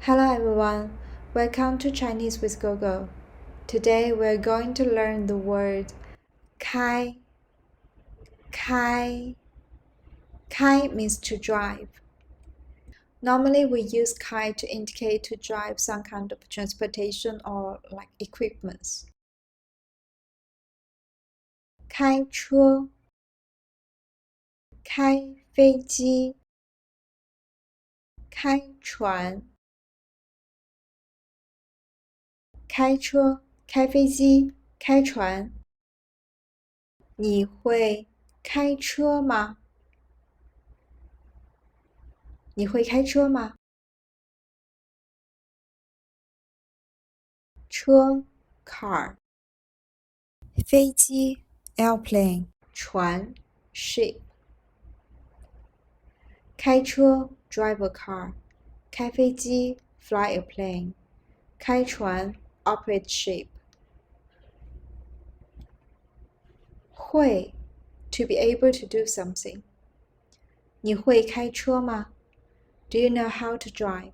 Hello everyone, welcome to Chinese with Gogo. Today we're going to learn the word 开. 开 means to drive. Normally we use 开 to indicate to drive some kind of transportation or like equipments. 开车开飞机开船开车开飞机开船你会开车吗？你会开车吗？车 car 飞机 airplane 船 ship 开车 drive a car 开飞机 fly a plane 开船 operate ship 会 to be able to do something 你会开车吗？ Do you know how to drive?